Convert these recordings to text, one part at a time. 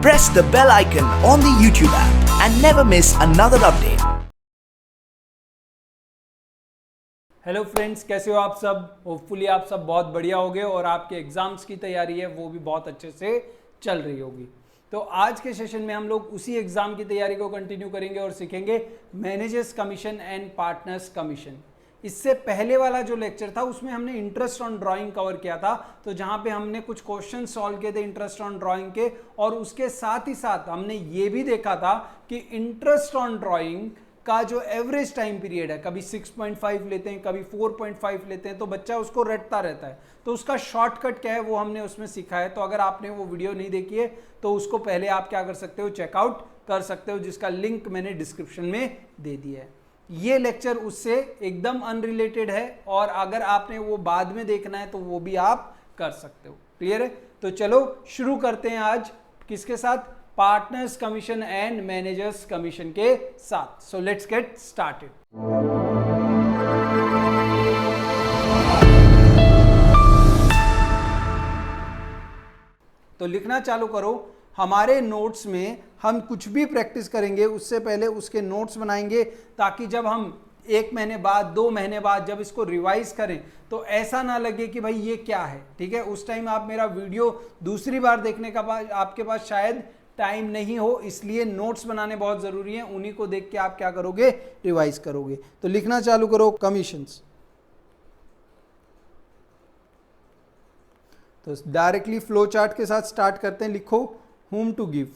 Press the bell icon on the YouTube app and never miss another update. Hello friends, कैसे हो आप सब। Hopefully आप सब बहुत बढ़िया होगे और आपके एग्जाम्स की तैयारी है वो भी बहुत अच्छे से चल रही होगी। तो आज के सेशन में हम लोग उसी एग्जाम की तैयारी को कंटिन्यू करेंगे और सीखेंगे managers commission and partners commission. इससे पहले वाला जो लेक्चर था उसमें हमने इंटरेस्ट ऑन ड्राइंग कवर किया था, तो जहां पे हमने कुछ क्वेश्चन सॉल्व किए थे इंटरेस्ट ऑन ड्राइंग के, और उसके साथ ही साथ हमने ये भी देखा था कि इंटरेस्ट ऑन ड्राइंग का जो एवरेज टाइम पीरियड है, कभी 6.5 लेते हैं, कभी 4.5 लेते हैं, तो बच्चा उसको रटता रहता है। तो उसका शॉर्टकट क्या है वो हमने उसमें सीखा है। तो अगर आपने वो वीडियो नहीं देखी है तो उसको पहले आप क्या कर सकते हो, चेकआउट कर सकते हो, जिसका लिंक मैंने डिस्क्रिप्शन में दे दिया है। ये लेक्चर उससे एकदम अनरिलेटेड है और अगर आपने वो बाद में देखना है तो वो भी आप कर सकते हो। क्लियर है? तो चलो शुरू करते हैं आज किसके साथ, partners commission and managers commission के साथ। So let's get started. तो लिखना चालू करो। हमारे नोट्स में हम कुछ भी प्रैक्टिस करेंगे उससे पहले उसके नोट्स बनाएंगे, ताकि जब हम 1 महीने बाद 2 महीने बाद जब इसको रिवाइज करें तो ऐसा ना लगे कि भाई ये क्या है। ठीक है, उस टाइम आप मेरा वीडियो दूसरी बार देखने का बाद आपके पास शायद टाइम नहीं हो, इसलिए नोट्स बनाने बहुत जरूरी है। उन्हीं को देख के आप क्या करोगे, रिवाइज करोगे। तो लिखना चालू करो कमीशंस। तो डायरेक्टली फ्लो चार्ट के साथ स्टार्ट करते हैं। लिखो whom to give,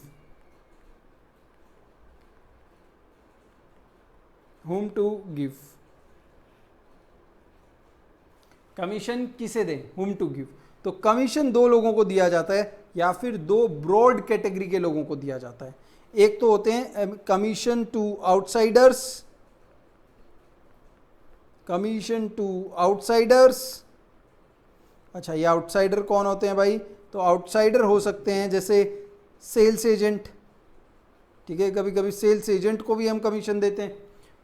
whom to give, commission किसे दें, whom to give। तो कमीशन दो लोगों को दिया जाता है या फिर दो ब्रॉड कैटेगरी के लोगों को दिया जाता है। एक तो होते हैं commission to outsiders, commission to outsiders. अच्छा, ये आउटसाइडर कौन होते हैं भाई? तो आउटसाइडर हो सकते हैं जैसे सेल्स एजेंट। ठीक है, कभी कभी सेल्स एजेंट को भी हम कमीशन देते हैं।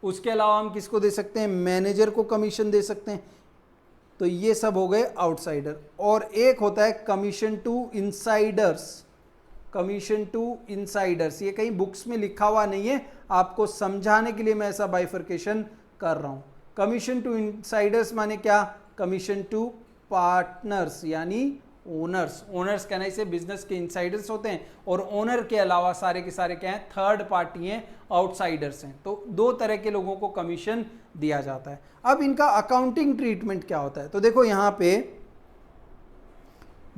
उसके अलावा हम किसको दे सकते हैं, मैनेजर को कमीशन दे सकते हैं। तो ये सब हो गए आउटसाइडर। और एक होता है commission to insiders, commission to insiders. ये कहीं बुक्स में लिखा हुआ नहीं है, आपको समझाने के लिए मैं ऐसा बाइफर्केशन कर रहा हूं। कमीशन टू इनसाइडर्स माने क्या, कमीशन टू पार्टनर्स यानी ओनर्स। ओनर्स कहना इसे बिजनेस के इनसाइडर्स होते हैं, और ओनर के अलावा सारे के सारे क्या हैं, थर्ड पार्टी हैं, आउटसाइडर्स हैं। तो दो तरह के लोगों को कमीशन दिया जाता है। अब इनका अकाउंटिंग ट्रीटमेंट क्या होता है, तो देखो यहां पे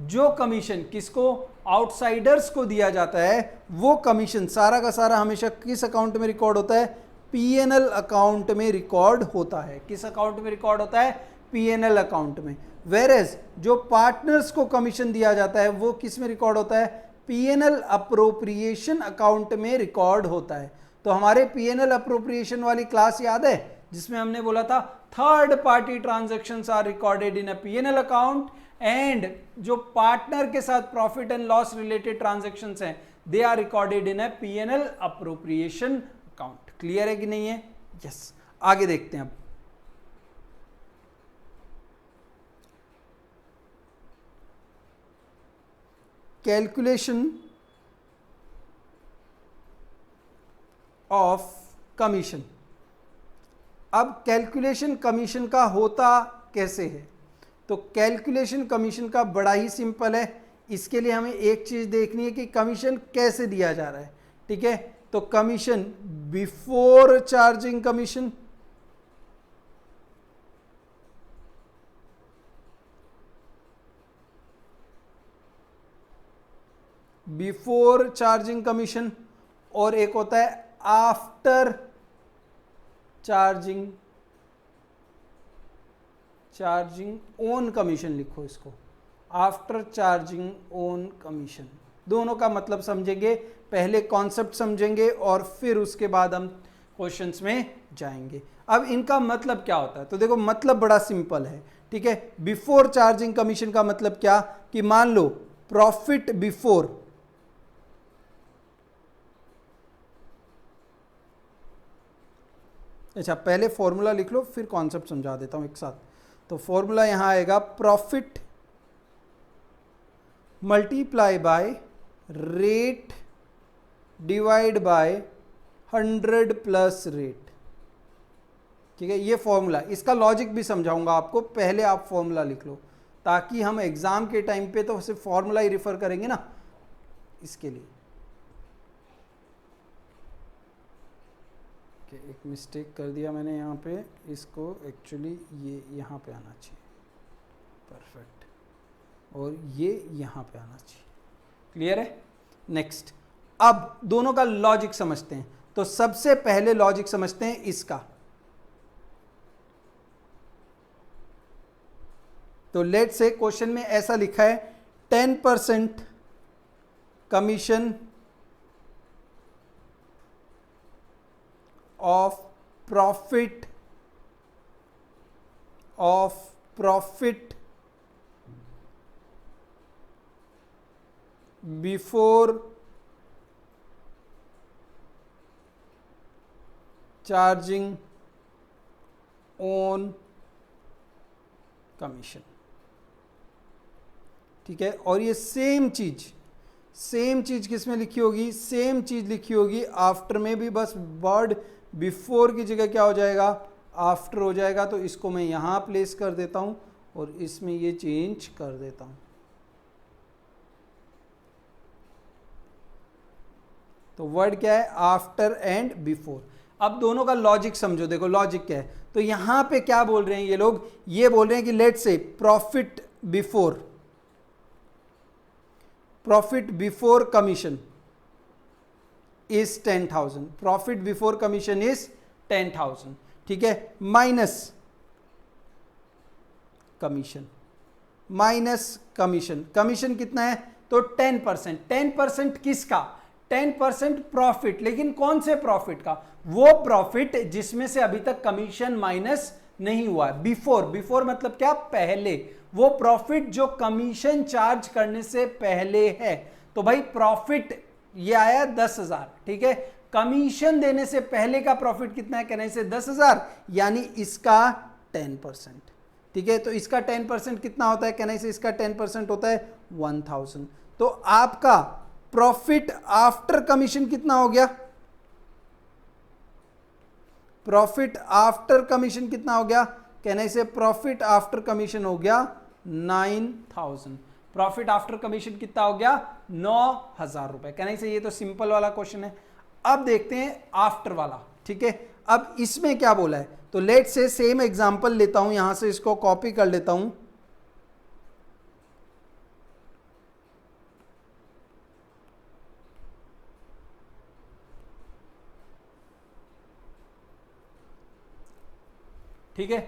जो कमीशन किसको, आउटसाइडर्स को दिया जाता है, वो कमीशन सारा का सारा हमेशा किस अकाउंट में रिकॉर्ड होता है, पीएनएल अकाउंट में रिकॉर्ड होता है। किस अकाउंट में रिकॉर्ड होता है, पीएनएल अकाउंट में। वेरेज जो पार्टनर्स को कमीशन दिया जाता है वो किस में रिकॉर्ड होता है, पीएनएल अप्रोप्रिएशन अकाउंट में रिकॉर्ड होता है। तो हमारे पीएनएल अप्रोप्रिएशन वाली क्लास याद है जिसमें हमने बोला था third party transactions are recorded in a PNL account, and जो पार्टनर के साथ profit and loss related transactions हैं they are recorded in a PNL appropriation account. Clear है कि नहीं है? यस। आगे देखते हैं अब। Calculation of commission. अब कैलकुलेशन कमीशन का होता कैसे है, तो कैलकुलेशन कमीशन का बड़ा ही सिंपल है। इसके लिए हमें एक चीज देखनी है कि कमीशन कैसे दिया जा रहा है। ठीक है, तो commission before charging commission, before charging commission, और एक होता है after charging, charging on commission. लिखो इसको आफ्टर चार्जिंग ऑन कमीशन। दोनों का मतलब समझेंगे, पहले कॉन्सेप्ट समझेंगे और फिर उसके बाद हम क्वेश्चंस में जाएंगे। अब इनका मतलब क्या होता है, तो देखो मतलब बड़ा सिंपल है। ठीक है, बिफोर चार्जिंग कमीशन का मतलब क्या, कि मान लो प्रॉफिट बिफोर, अच्छा पहले फॉर्मूला लिख लो फिर कॉन्सेप्ट समझा देता हूं एक साथ। तो फॉर्मूला यहां आएगा profit multiply by rate divide by 100 plus rate. ठीक है, ये फॉर्मूला, इसका लॉजिक भी समझाऊंगा आपको, पहले आप फॉर्मूला लिख लो ताकि हम एग्जाम के टाइम पे तो सिर्फ फॉर्मूला ही रिफर करेंगे ना, इसके लिए। एक मिस्टेक कर दिया मैंने यहाँ पे, इसको एक्चुअली ये यहाँ पे आना चाहिए, परफेक्ट, और ये यहाँ पे आना चाहिए। क्लियर है? नेक्स्ट, अब दोनों का लॉजिक समझते हैं। तो सबसे पहले लॉजिक समझते हैं इसका। तो लेट से क्वेश्चन में ऐसा लिखा है 10% commission of profit before charging on commission। ठीक है, और ये सेम चीज किसमें लिखी होगी? सेम चीज लिखी होगी आफ्टर में भी, बस वर्ड बिफोर की जगह क्या हो जाएगा? आफ्टर हो जाएगा। तो इसको मैं यहां प्लेस कर देता हूं और इसमें ये चेंज कर देता हूं। तो वर्ड क्या है? After and before. अब दोनों का लॉजिक समझो, देखो लॉजिक क्या है। तो यहां पे क्या बोल रहे हैं ये लोग? ये बोल रहे हैं कि लेट से profit before commission is 10,000। Profit before commission is 10,000। ठीक है, माइनस कमीशन कितना है? तो 10%। 10% किसका? 10% प्रॉफिट। लेकिन कौन से प्रॉफिट का? वो प्रॉफिट जिसमें से अभी तक कमीशन माइनस नहीं हुआ है। बिफोर मतलब क्या? पहले। वो प्रॉफिट जो कमीशन चार्ज करने से पहले है। तो भाई प्रॉफिट ये आया 10,000। ठीक है, कमीशन देने से पहले का प्रॉफिट कितना है? कहने से 10,000, यानी इसका 10%। ठीक है, तो इसका 10% कितना होता है? कहने से इसका 10% होता है 1,000। तो आपका प्रॉफिट आफ्टर कमीशन कितना हो गया? प्रॉफिट आफ्टर कमीशन कितना हो गया? कहने से प्रॉफिट आफ्टर कमीशन हो गया 9,000। प्रॉफिट आफ्टर कमीशन कितना हो गया? 9,000 रुपए। कहने से ये तो सिंपल वाला क्वेश्चन है। अब देखते हैं आफ्टर वाला। ठीक है, अब इसमें क्या बोला है? तो लेट से सेम एग्जांपल लेता हूं, यहां से इसको कॉपी कर लेता हूं। ठीक है,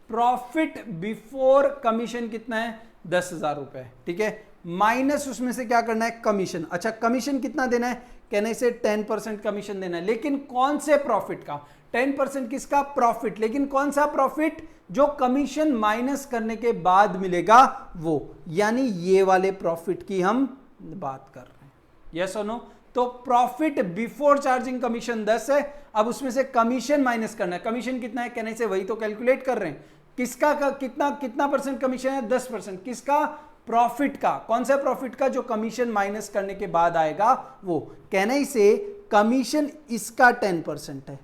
प्रॉफिट बिफोर कमीशन कितना है? 10,000 रुपए। ठीक है, माइनस उसमें से क्या करना है? कमीशन। अच्छा, कमीशन कितना देना है? कहने से 10% कमीशन देना है। लेकिन कौन से प्रॉफिट का? 10% किसका? प्रॉफिट। लेकिन कौन सा प्रॉफिट? जो कमीशन माइनस करने के बाद मिलेगा वो, यानी ये वाले प्रॉफिट की हम बात कर रहे हैं। यस और नो? तो प्रॉफिट बिफोर चार्जिंग कमीशन 10 है। अब उसमें से कमीशन माइनस करना है। कमीशन कितना है? कहने से वही तो कैलकुलेट कर रहे हैं। किसका का कितना परसेंट कमीशन है? 10%। किसका? प्रॉफिट का। कौन सा प्रॉफिट का? जो कमीशन माइनस करने के बाद आएगा वो। कहने से कमीशन इसका 10% है,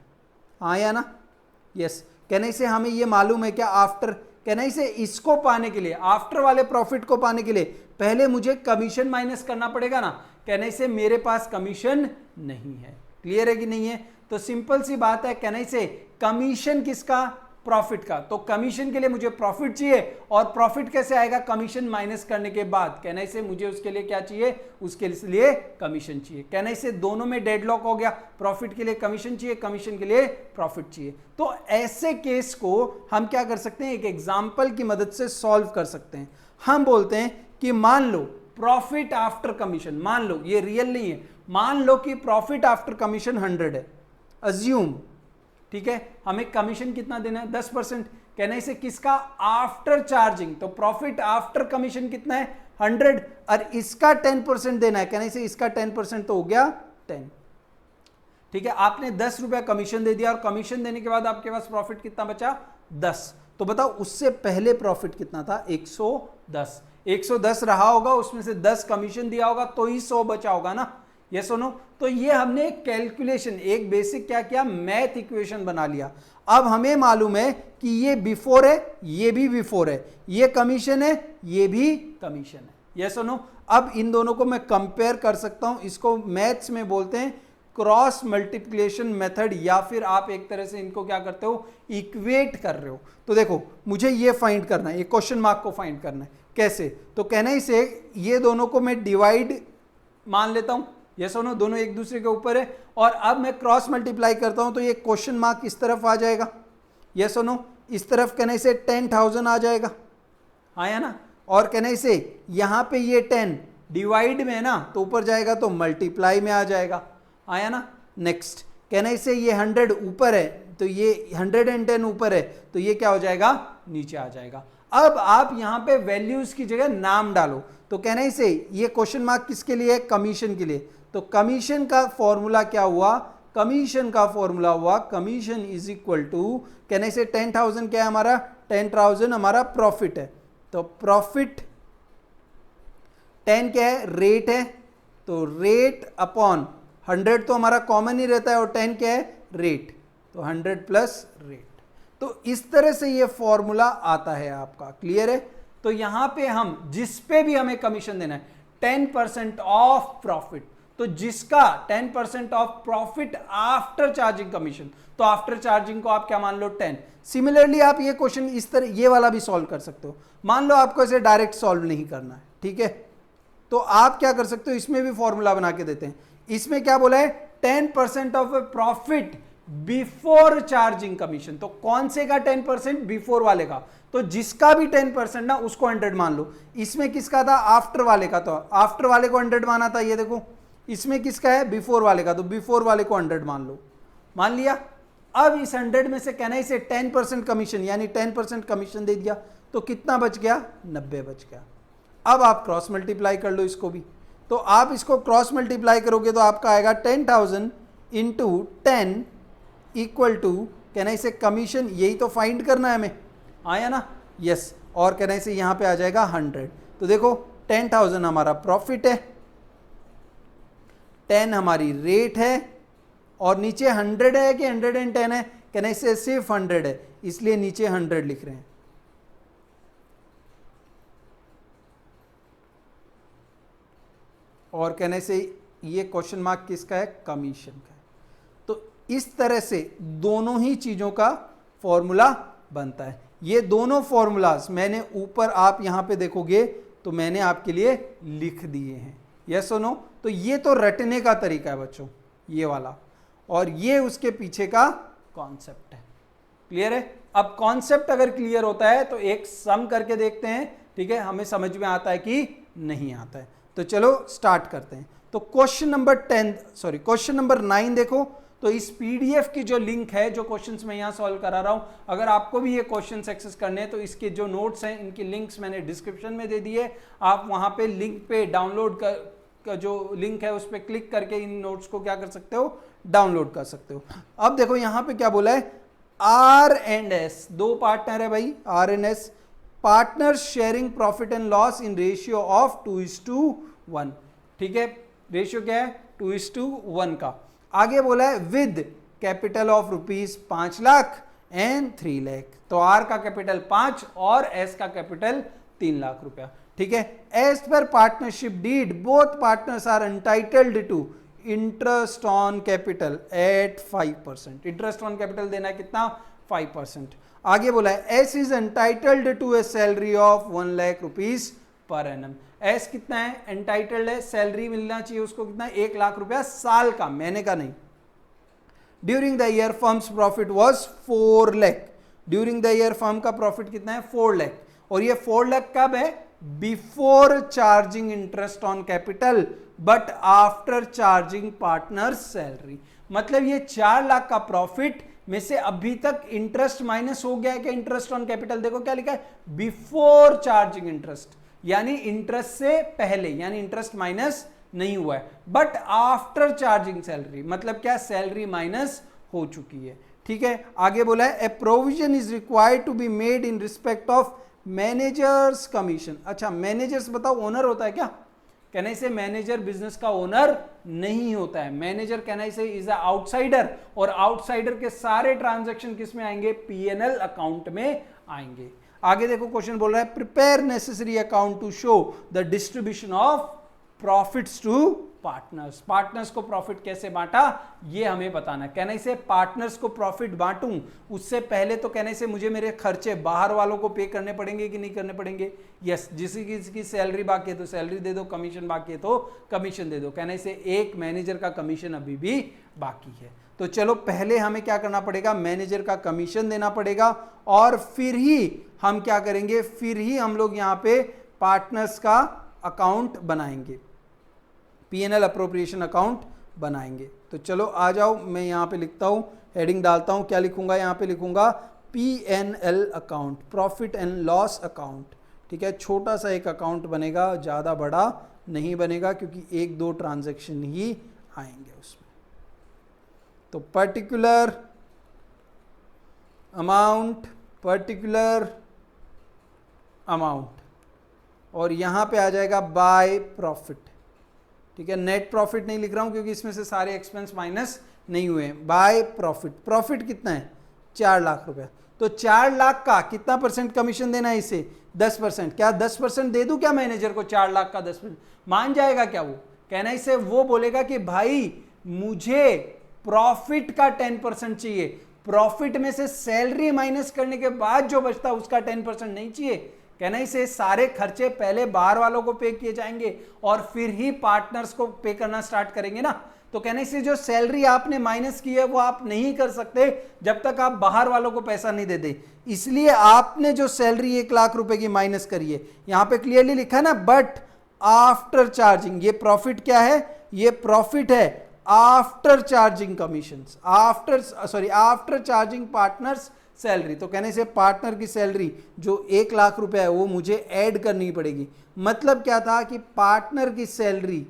हाँ या ना? यस। कहने से हमें ये मालूम है क्या? आफ्टर। कहने से इसको पाने के लिए, आफ्टर वाले प्रॉफिट को पाने के लिए पहले मुझे कमीशन माइनस करना पड़ेगा ना। कहने से मेरे पास कमीशन नहीं है। क्लियर है कि नहीं है? तो सिंपल सी बात है। कहने से कमीशन किसका? प्रॉफिट का। तो कमीशन के लिए मुझे प्रॉफिट चाहिए, और प्रॉफिट कैसे आएगा? कमीशन माइनस करने के बाद। कहने से मुझे उसके लिए क्या चाहिए? उसके लिए कमीशन चाहिए। कहने से दोनों में डेडलॉक हो गया। प्रॉफिट के लिए कमीशन चाहिए, कमीशन के लिए प्रॉफिट चाहिए। तो ऐसे केस को हम क्या कर सकते हैं? एक एग्जाम्पल की मदद से सॉल्व कर सकते हैं। हम बोलते हैं कि मान लो प्रॉफिट आफ्टर कमीशन, मान लो ये रियल नहीं है, मान लो कि प्रॉफिट आफ्टर कमीशन 100 है, अज्यूम। ठीक है, हमें कमीशन कितना देना है? 10%। कहने से किसका? After charging. तो प्रॉफिट आफ्टर कमीशन कितना है? 100, और इसका 10% देना है। कहने से इसका 10% तो हो गया 10। ठीक है, आपने 10 रुपया कमीशन दे दिया, और कमीशन देने के बाद आपके पास प्रॉफिट कितना बचा? 10। तो बताओ उससे पहले प्रॉफिट कितना था? 110। 110 रहा होगा, उसमें से 10 कमीशन दिया होगा, तो ही 100 बचा होगा ना। ये सुनो, तो ये हमने एक कैलकुलेशन, एक बेसिक क्या किया, मैथ इक्वेशन बना लिया। अब हमें मालूम है कि ये बिफोर है, ये भी बिफोर है, ये कमीशन है, ये भी कमीशन है। ये सुनो, अब इन दोनों को मैं कंपेयर कर सकता हूं, इसको मैथ्स में बोलते हैं क्रॉस मल्टीप्लिकेशन मेथड, या फिर आप एक तरह से इनको क्या करते हो, इक्वेट कर रहे हो। तो देखो मुझे ये फाइंड करना है, ये क्वेश्चन मार्क को फाइंड करना है। कैसे? तो कहना ही से ये दोनों को मैं डिवाइड मान लेता हूं, ये सुनो दोनों एक दूसरे के ऊपर है, और अब मैं क्रॉस मल्टीप्लाई करता हूं तो ये क्वेश्चन मार्क इस तरफ आ जाएगा, ये सुनो इस तरफ कहने से 10,000 आ जाएगा, आया ना, और कहने से यहां पे ये 10 डिवाइड में है ना, तो ऊपर जाएगा तो मल्टीप्लाई में आ जाएगा, आया ना। नेक्स्ट कहने से ये 100 ऊपर है, तो ये 110 ऊपर है, तो ये क्या हो जाएगा, नीचे आ जाएगा। अब आप यहां पे वैल्यूज की जगह नाम डालो, तो कहने से ये क्वेश्चन मार्क किसके लिए है, कमीशन के लिए। तो कमीशन का फॉर्मूला क्या हुआ, कमीशन का फॉर्मूला हुआ कमीशन इज इक्वल टू, कहने से 10,000 क्या है हमारा, 10,000 हमारा प्रॉफिट है, तो प्रॉफिट 10 क्या है, रेट है, तो रेट अपॉन 100 तो हमारा कॉमन ही रहता है, और 10 क्या है, रेट, तो 100 प्लस रेट। तो इस तरह से ये फॉर्मूला आता है आपका, क्लियर है। तो यहां पे हम जिस पे भी हमें कमीशन देना है 10% ऑफ प्रॉफिट, तो जिसका 10% of profit after charging commission, तो आफ्टर चार्जिंग को आप क्या मान लो, 10। सिमिलरली आप ये क्वेश्चन इस तरह ये वाला भी सॉल्व कर सकते हो। मान लो आपको इसे डायरेक्ट सॉल्व नहीं करना है, ठीक है, तो आप क्या कर सकते हो, इसमें भी फॉर्मूला बना के देते हैं। इसमें क्या बोला है, 10% of A profit before charging commission, तो कौन से का 10%, बिफोर वाले का, तो जिसका भी 10% ना उसको 100 मान लो। इसमें किसका था, आफ्टर वाले का, तो आफ्टर वाले को 100 माना था, ये देखो। इसमें किसका है, बिफोर वाले का, तो बिफोर वाले को 100 मान लो, मान लिया। अब इस 100 में से कहना इसे 10% कमीशन, यानी 10% कमीशन दे दिया, तो कितना बच गया, 90 बच गया। अब आप क्रॉस मल्टीप्लाई कर लो इसको भी, तो आप इसको क्रॉस मल्टीप्लाई करोगे तो आपका आएगा 10,000 इंटू 10 इक्वल टू, कहना इसे कमीशन, यही तो फाइंड करना है हमें, आया ना, यस, और कहना इसे यहां पे आ जाएगा 100। तो देखो 10,000 हमारा प्रॉफिट है, 10 हमारी रेट है, और नीचे 100 है कि 110 है, कहना इसे सिर्फ 100 है, इसलिए नीचे 100 लिख रहे हैं। और कहने से ये क्वेश्चन मार्क किसका है, कमीशन का है। तो इस तरह से दोनों ही चीजों का फॉर्मूला बनता है। ये दोनों फॉर्मूलाज मैंने ऊपर, आप यहां पे देखोगे तो मैंने आपके लिए लिख दिए हैं, यस और नो। तो ये तो रटने का तरीका है बच्चों, ये वाला, और ये उसके पीछे का कॉन्सेप्ट है, क्लियर है। अब कॉन्सेप्ट अगर क्लियर होता है तो एक सम करके देखते हैं, ठीक है, हमें समझ में आता है कि नहीं आता है। तो चलो स्टार्ट करते हैं। तो क्वेश्चन नंबर 9 देखो। तो इस पीडीएफ की जो लिंक है, जो क्वेश्चंस मैं यहाँ सॉल्व करा रहा हूँ, अगर आपको भी ये क्वेश्चंस एक्सेस करने हैं तो इसके जो नोट्स हैं, इनकी लिंक्स मैंने डिस्क्रिप्शन में दे दी है। आप वहाँ पे लिंक पे डाउनलोड का जो लिंक है उस पर क्लिक करके इन नोट्स को क्या कर सकते हो, डाउनलोड कर सकते हो। अब देखो यहाँ पे क्या बोला है, आर एंड एस, दो पार्टनर है भाई, R and S, partners sharing profit and loss in ratio of 2:1, ठीक है, रेशियो क्या है, 2:1 का। आगे बोला है with capital of ₹5 lakh and 3 lakh, तो आर का कैपिटल 5 और एस का कैपिटल 3 लाख रुपया, ठीक है। As per partnership deed both partners are entitled to interest on capital at 5%, interest on capital देना है कितना, 5%। आगे बोला है S is entitled to a salary of 1 lakh rupees per annum. S कितना है, एंटाइटल्ड है, सैलरी मिलना चाहिए उसको कितना, 1 लाख रुपया साल का, महीने का नहीं। During the year firms profit was 4 lakh, during the year firm का प्रॉफिट कितना है, 4 लाख, और ये 4 लाख कब है, before charging interest on capital but after charging partner salary. मतलब ये 4 लाख का प्रॉफिट में से अभी तक इंटरेस्ट माइनस हो गया है क्या, इंटरेस्ट ऑन कैपिटल, देखो क्या लिखा है, बिफोर चार्जिंग इंटरेस्ट, यानी इंटरेस्ट से पहले, यानी इंटरेस्ट माइनस नहीं हुआ है, बट आफ्टर चार्जिंग सैलरी, मतलब क्या, सैलरी माइनस हो चुकी है, ठीक है। आगे बोला है a provision is required to be made in respect of managers commission. अच्छा, मैनेजर्स बताओ, ओनर होता है क्या, कहने से मैनेजर बिजनेस का ओनर नहीं होता है। मैनेजर कहने से इज अ आउटसाइडर, और आउटसाइडर के सारे ट्रांजैक्शन किस में आएंगे? पीएनएल अकाउंट में आएंगे। आगे देखो क्वेश्चन बोल रहा है prepare necessary account to show the distribution of profits to partners. Partners को प्रॉफिट कैसे बांटा ये हमें बताना है। कहने से पार्टनर्स को प्रॉफिट बांटूं उससे पहले तो कहने से मुझे मेरे खर्चे बाहर वालों को पे करने पड़ेंगे कि नहीं करने पड़ेंगे? यस, जिसकी सैलरी बाकी है तो सैलरी दे दो, कमीशन बाकी है तो कमीशन दे दो। कहने से एक मैनेजर का कमीशन अभी भी बाकी है। तो चलो पहले हमें क्या करना पड़ेगा? मैनेजर का कमीशन देना पड़ेगा, और फिर ही हम क्या करेंगे? फिर ही हम लोग यहाँ पे पार्टनर्स का अकाउंट बनाएंगे, पीएनएल अप्रोप्रिएशन अकाउंट बनाएंगे। तो चलो आ जाओ, मैं यहाँ पे लिखता हूँ, हेडिंग डालता हूँ। क्या लिखूंगा? यहाँ पे लिखूंगा PNL account, profit and loss account. ठीक है, छोटा सा एक अकाउंट बनेगा, ज़्यादा बड़ा नहीं बनेगा, क्योंकि एक दो ट्रांजैक्शन ही आएंगे उसमें। तो पर्टिकुलर अमाउंट, और यहाँ पे आ जाएगा बाय प्रॉफिट। ठीक है, नेट प्रॉफिट नहीं लिख रहा हूं क्योंकि इसमें से सारे एक्सपेंस माइनस नहीं हुए हैं। बाय प्रॉफिट, प्रॉफिट कितना है? 4 लाख रुपया। तो 4 लाख का कितना परसेंट कमीशन देना है इसे? 10%। क्या 10% दे दूं क्या मैनेजर को? 4 लाख का 10% मान जाएगा क्या वो? कहना इसे वो बोलेगा कि भाई मुझे प्रॉफिट का 10% चाहिए, प्रॉफिट में से सैलरी माइनस करने के बाद जो बचता उसका 10% नहीं चाहिए। कहना इसे सारे खर्चे पहले बाहर वालों को पे किए जाएंगे और फिर ही पार्टनर्स को पे करना स्टार्ट करेंगे ना। तो कहने से जो सैलरी आपने माइनस की है वो आप नहीं कर सकते जब तक आप बाहर वालों को पैसा नहीं दे दे। इसलिए आपने जो सैलरी 1 लाख रुपए की माइनस करी है, यहां पे क्लियरली लिखा है ना, बट आफ्टर चार्जिंग। ये प्रॉफिट क्या है? ये प्रॉफिट है after charging commission, after charging partners salary. तो कहने से पार्टनर की सैलरी जो 1 लाख रुपए है वो मुझे ऐड करनी पड़ेगी। मतलब क्या था कि पार्टनर की सैलरी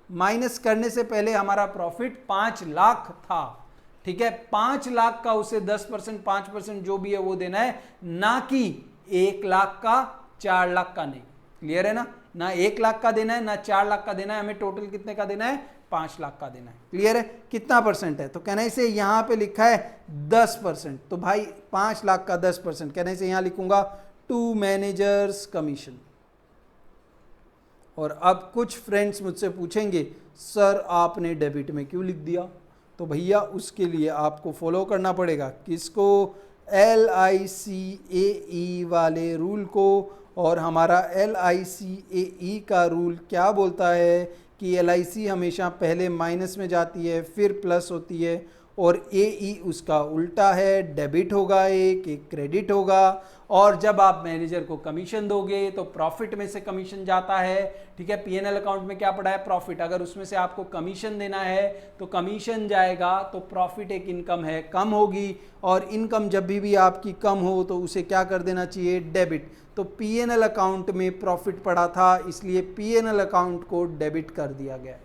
माइनस करने से पहले हमारा प्रॉफिट 5 लाख था। ठीक है, 5 लाख का उसे 10%, 5% जो भी है वो देना है, ना कि 1 लाख का 4 लाख का नहीं। क्लियर है ना? ना 1 लाख का देना है ना 4 लाख का देना है, हमें टोटल कितने का देना है? 5 लाख का देना है। क्लियर है? कितना परसेंट है? तो कहने से यहां पे लिखा है 10%। तो भाई 5 लाख का 10%, कहने से यहां लिखूंगा टू मैनेजर्स कमीशन। और अब कुछ फ्रेंड्स मुझसे पूछेंगे सर आपने डेबिट में क्यों लिख दिया? तो भैया उसके लिए आपको फॉलो करना पड़ेगा किसको? LICAE वाले रूल को। और हमारा LICAE का रूल क्या बोलता है कि LIC हमेशा पहले माइनस में जाती है फिर प्लस होती है, और AE उसका उल्टा है, डेबिट होगा एक क्रेडिट होगा। और जब आप मैनेजर को कमीशन दोगे तो प्रॉफिट में से कमीशन जाता है। ठीक है, पीएनएल अकाउंट में क्या पड़ा है? प्रॉफिट। अगर उसमें से आपको कमीशन देना है तो कमीशन जाएगा, तो प्रॉफिट एक इनकम है, कम होगी, और इनकम जब भी आपकी कम हो तो उसे क्या कर देना चाहिए? डेबिट। तो पीएनएल अकाउंट में प्रॉफिट पड़ा था, इसलिए पीएनएल अकाउंट को डेबिट कर दिया गया।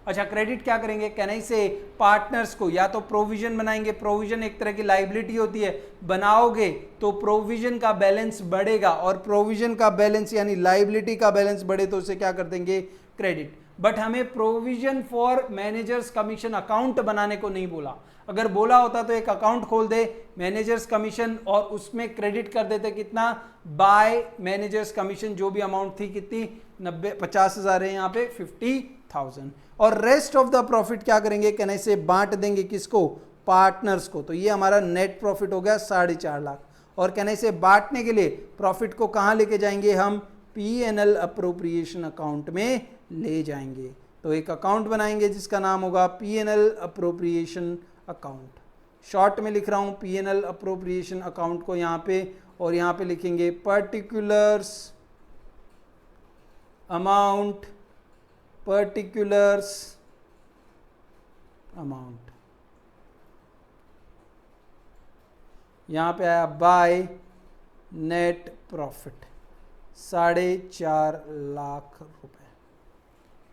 अच्छा, क्रेडिट क्या करेंगे? कहने से पार्टनर्स को या तो प्रोविजन बनाएंगे। प्रोविजन एक तरह की लाइबिलिटी होती है, बनाओगे तो प्रोविजन का बैलेंस बढ़ेगा, और प्रोविजन का बैलेंस यानी लाइबिलिटी का बैलेंस बढ़े तो उसे क्या कर देंगे? क्रेडिट। बट हमें provision for managers commission account बनाने को नहीं बोला। अगर बोला होता तो एक अकाउंट खोल दे मैनेजर्स कमीशन और उसमें क्रेडिट कर देते कितना? बाय मैनेजर्स कमीशन जो भी अमाउंट थी, कितनी? 50,000 है यहाँ पे, 50,000। और रेस्ट ऑफ द प्रॉफिट क्या करेंगे? कहने से बांट देंगे किसको? पार्टनर्स को। तो ये हमारा नेट प्रॉफिट हो गया 4.5 लाख। और कहने से बांटने के लिए प्रॉफिट को कहाँ लेके जाएंगे? हम पीएनएल अप्रोप्रिएशन अकाउंट में ले जाएंगे। तो एक अकाउंट बनाएंगे जिसका नाम होगा पीएनएल अप्रोप्रिएशन अकाउंट। शॉर्ट में लिख रहा हूं पीएनएल अप्रोप्रिएशन अकाउंट को यहाँ पे, और यहाँ पे लिखेंगे पर्टिकुलर्स अमाउंट, यहाँ पे आया बाय नेट प्रॉफिट 4.5 लाख रुपए,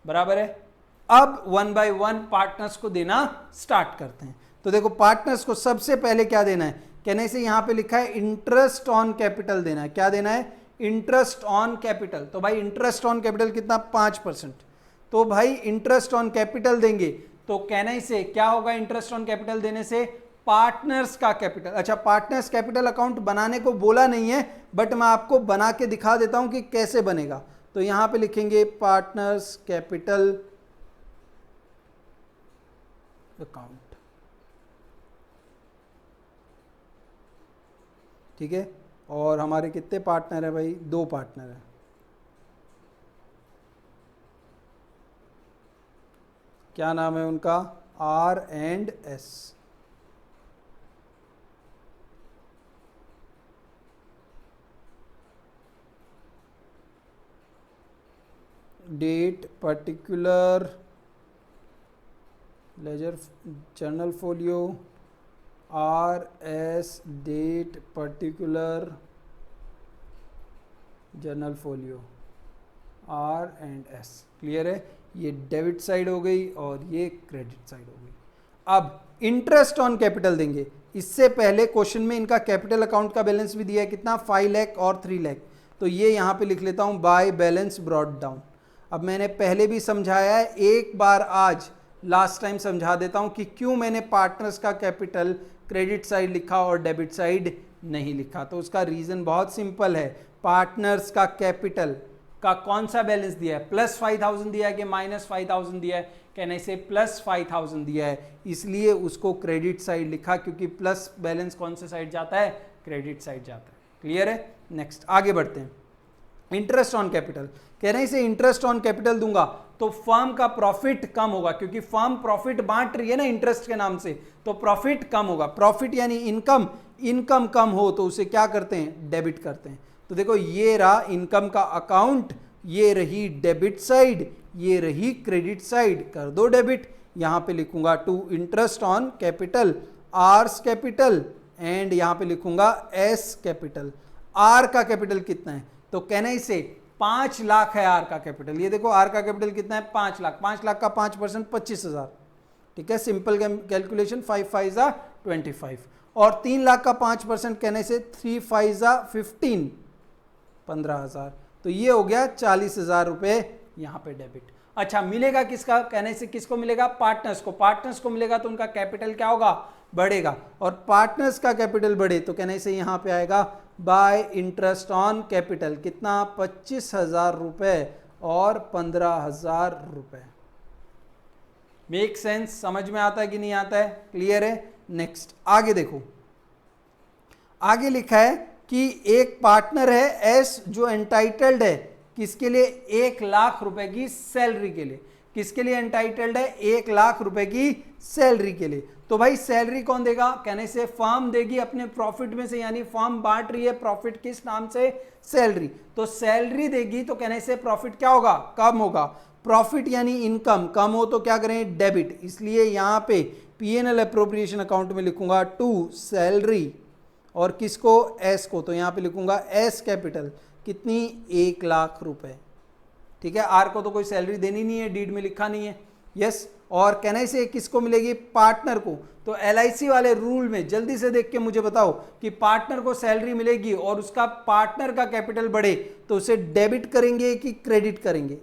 बराबर है। अब 1 बाय 1 पार्टनर्स को देना स्टार्ट करते हैं। तो देखो पार्टनर्स को सबसे पहले क्या देना है? कहने से यहां पे लिखा है इंटरेस्ट ऑन कैपिटल देना है। क्या देना है? Interest on capital. तो भाई इंटरेस्ट ऑन कैपिटल कितना? 5%। तो भाई इंटरेस्ट ऑन कैपिटल देंगे, तो कहने से क्या होगा इंटरेस्ट ऑन कैपिटल देने से? पार्टनर्स का कैपिटल। अच्छा, पार्टनर्स कैपिटल अकाउंट बनाने को बोला नहीं है, बट मैं आपको बना के दिखा देता हूं कि कैसे बनेगा। तो यहां पे लिखेंगे पार्टनर्स कैपिटल अकाउंट, ठीक है। और हमारे कितने पार्टनर है भाई? 2 पार्टनर है। क्या नाम है उनका? R&S। Date particular ledger journal folio RS date particular journal folio R&S। Clear है? ये डेबिट साइड हो गई और ये क्रेडिट साइड हो गई। अब इंटरेस्ट ऑन कैपिटल देंगे। इससे पहले क्वेश्चन में इनका कैपिटल अकाउंट का बैलेंस भी दिया है, कितना? 5 लाख और 3 लाख। तो ये यहाँ पे लिख लेता हूँ बाय बैलेंस ब्रॉट डाउन। अब मैंने पहले भी समझाया है, एक बार आज लास्ट टाइम समझा देता हूँ कि क्यों मैंने पार्टनर्स का कैपिटल क्रेडिट साइड लिखा और डेबिट साइड नहीं लिखा। तो उसका रीज़न बहुत सिंपल है। पार्टनर्स का कैपिटल का कौन सा बैलेंस दिया है? +5000 दिया है कि -5000 दिया है? कहने से +5000 दिया है, इसलिए उसको क्रेडिट साइड लिखा, क्योंकि प्लस बैलेंस कौन से साइड जाता है? क्रेडिट साइड जाता है। क्लियर है? नेक्स्ट आगे बढ़ते हैं। इंटरेस्ट ऑन कैपिटल, कह रहे हैं इसे इंटरेस्ट ऑन कैपिटल दूंगा तो फर्म का प्रॉफिट कम होगा, क्योंकि फर्म प्रॉफिट बांट रही है ना इंटरेस्ट के नाम से, तो प्रॉफिट कम होगा। प्रॉफिट यानी इनकम, इनकम कम हो तो उसे क्या करते हैं? डेबिट करते हैं। तो देखो ये रहा इनकम का अकाउंट, ये रही डेबिट साइड, ये रही क्रेडिट साइड, कर दो डेबिट। यहां पे लिखूंगा to interest on capital R's capital, and यहां पे लिखूंगा एस कैपिटल। आर का कैपिटल कितना है? तो कहना इसे 5 लाख है आर का कैपिटल। ये देखो आर का कैपिटल कितना है? 5 लाख। 5 लाख का 5% 25,000, ठीक है। Simple calculation, 5 5 25। और 3 लाख का 5% कहने से 3 5 15, 15,000। तो ये हो गया 40,000 रुपए यहाँ पे डेबिट। अच्छा, मिलेगा किसका? कहने से किसको मिलेगा? पार्टनर्स को। पार्टनर्स को मिलेगा तो उनका कैपिटल क्या होगा? बढ़ेगा। और पार्टनर्स का कैपिटल बढ़े तो कहने से यहाँ पे आएगा बाय इंटरेस्ट ऑन कैपिटल, कितना? 25,000 रुपए और 15,000 रुपए। Make sense? समझ में आता है कि नहीं आता है? क्लियर है? नेक्स्ट आगे देखो, आगे लिखा है कि एक पार्टनर है एस जो एंटाइटल्ड है किसके लिए? 1 लाख रुपए की सैलरी के लिए। किसके लिए एंटाइटल्ड है? 1 लाख रुपए की सैलरी के लिए। तो भाई सैलरी कौन देगा? कहने से फर्म देगी अपने प्रॉफिट में से, यानी फर्म बांट रही है प्रॉफिट किस नाम से? सैलरी। तो सैलरी देगी तो कहने से प्रॉफिट क्या होगा? कम होगा। प्रॉफिट यानी इनकम, कम हो तो क्या करें? डेबिट। इसलिए यहां पे P&L अप्रोप्रिएशन अकाउंट में लिखूंगा टू सैलरी, और किसको? एस को। तो यहां पे लिखूंगा एस कैपिटल, कितनी? 1 लाख रुपए, ठीक है। आर को तो कोई सैलरी देनी नहीं है, डीड में लिखा नहीं है, यस। और कहने से किसको मिलेगी? पार्टनर को। तो LIC वाले रूल में जल्दी से देख के मुझे बताओ कि पार्टनर को सैलरी मिलेगी और उसका पार्टनर का कैपिटल बढ़े तो उसे डेबिट करेंगे कि क्रेडिट करेंगे?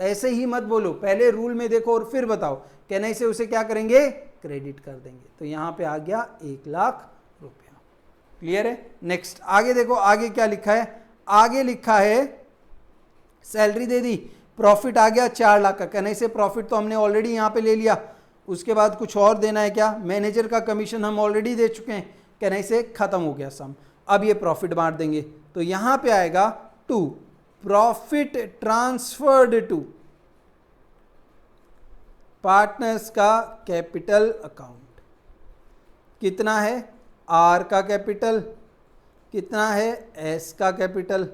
ऐसे ही मत बोलो, पहले रूल में देखो और फिर बताओ। कहने से उसे क्या करेंगे? क्रेडिट कर देंगे। तो यहां पे आ गया 1 लाख रुपया। क्लियर है? नेक्स्ट आगे देखो, आगे क्या लिखा है? आगे लिखा है सैलरी दे दी, प्रॉफिट आ गया 4 लाख का। कहने से प्रॉफिट तो हमने ऑलरेडी यहां पे ले लिया, उसके बाद कुछ और देना है क्या? मैनेजर का कमीशन हम ऑलरेडी दे चुके हैं। कहने से खत्म हो गया सम। अब ये प्रॉफिट बांट देंगे तो यहां पे आएगा to profit transferred to partners का कैपिटल अकाउंट। कितना है? आर का कैपिटल, कितना है? एस का कैपिटल।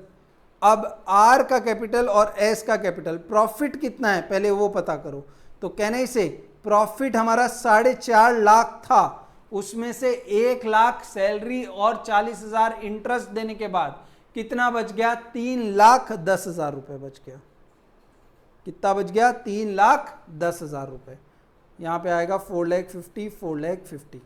अब आर का कैपिटल और एस का कैपिटल, प्रॉफिट कितना है पहले वो पता करो। तो कहने से प्रॉफिट हमारा 4.5 लाख था, उसमें से 1 लाख सैलरी और 40,000 इंटरेस्ट देने के बाद कितना बच गया? 3,10,000 रुपए बच गया। कितना बच गया? 3,10,000 रुपए। यहां पे आएगा 4,50,000, 4,50,000।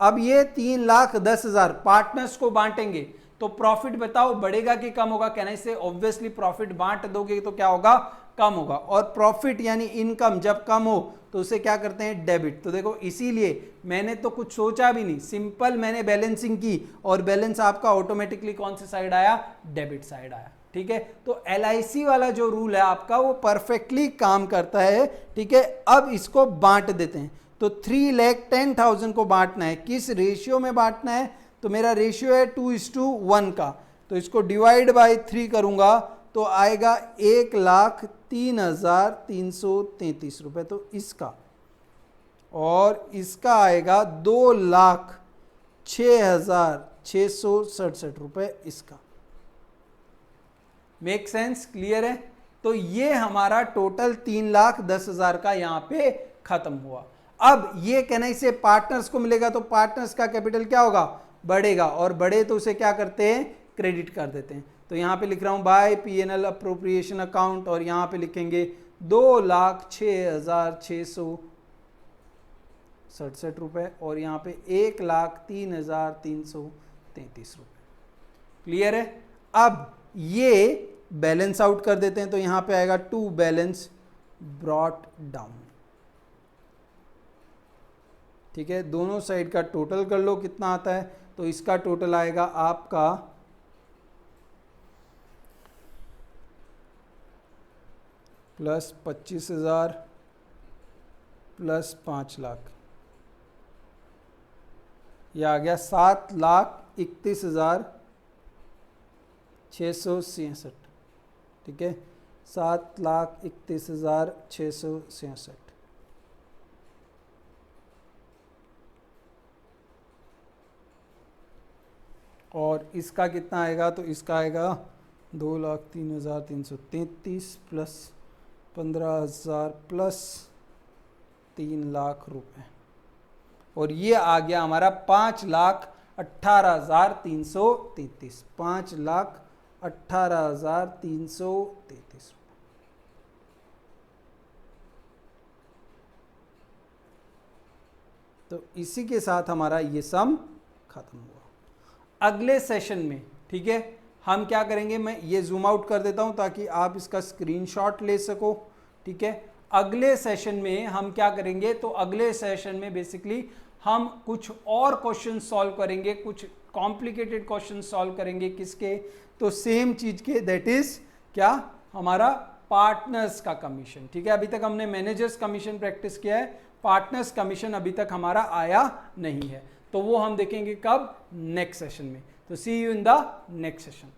अब ये 3,10,000 पार्टनर्स को बांटेंगे तो प्रॉफिट बताओ बढ़ेगा कि कम होगा? कहने से ऑब्वियसली प्रॉफिट बांट दोगे तो क्या होगा? कम होगा, और प्रॉफिट यानी इनकम जब कम हो तो उसे क्या करते हैं, डेबिट। तो देखो इसीलिए मैंने तो कुछ सोचा भी नहीं, सिंपल मैंने बैलेंसिंग की और बैलेंस आपका ऑटोमेटिकली कौन से साइड आया, डेबिट साइड आया। ठीक है, तो LIC वाला जो रूल है आपका वो परफेक्टली काम करता है। ठीक है, अब इसको बांट देते हैं। तो 3,10,000 को बांटना है, किस रेशियो में बांटना है, तो मेरा रेशियो है 2:1 का। तो इसको डिवाइड बाय 3 करूंगा तो आएगा 1,03,333 रुपए, तो इसका, और इसका आएगा 2,06,667 रुपए इसका। मेक सेंस, क्लियर है। तो ये हमारा टोटल 3,10,000 का यहां पे खत्म हुआ। अब ये कहना इसे पार्टनर्स को मिलेगा, तो पार्टनर्स का कैपिटल क्या होगा, बढ़ेगा, और बढ़े तो उसे क्या करते हैं, क्रेडिट कर देते हैं। तो यहां पे लिख रहा हूं बाय P&L अप्रोप्रिएशन अकाउंट, और यहां पे लिखेंगे 2,06,667 रुपए, और यहां पे 1,03,333 रुपए। क्लियर है। अब ये बैलेंस आउट कर देते हैं, तो यहां पे आएगा टू बैलेंस ब्रॉट डाउन। ठीक है, दोनों साइड का टोटल कर लो कितना आता है, तो इसका टोटल आएगा आपका प्लस 25,000 प्लस 5 लाख, यह आ गया 7,31,667। ठीक है, 7,31,667। और इसका कितना आएगा, तो इसका आएगा 2,03,333 प्लस 15,000 प्लस 3 लाख रुपए, और ये आ गया हमारा 5,18,333, 5,18,333। तो इसी के साथ हमारा ये सम खत्म हुआ। अगले सेशन में, ठीक है, हम क्या करेंगे, मैं ये जूम आउट कर देता हूं ताकि आप इसका स्क्रीनशॉट ले सको। ठीक है, अगले सेशन में हम क्या करेंगे, तो अगले सेशन में बेसिकली हम कुछ और क्वेश्चन सॉल्व करेंगे, कुछ कॉम्प्लिकेटेड क्वेश्चन सॉल्व करेंगे। किसके, तो सेम चीज के, दैट इज क्या, हमारा पार्टनर्स का कमीशन। ठीक है, अभी तक हमने मैनेजर्स कमीशन प्रैक्टिस किया है, पार्टनर्स कमीशन अभी तक हमारा आया नहीं है, तो वो हम देखेंगे कब, नेक्स्ट सेशन में। तो see you in the next session.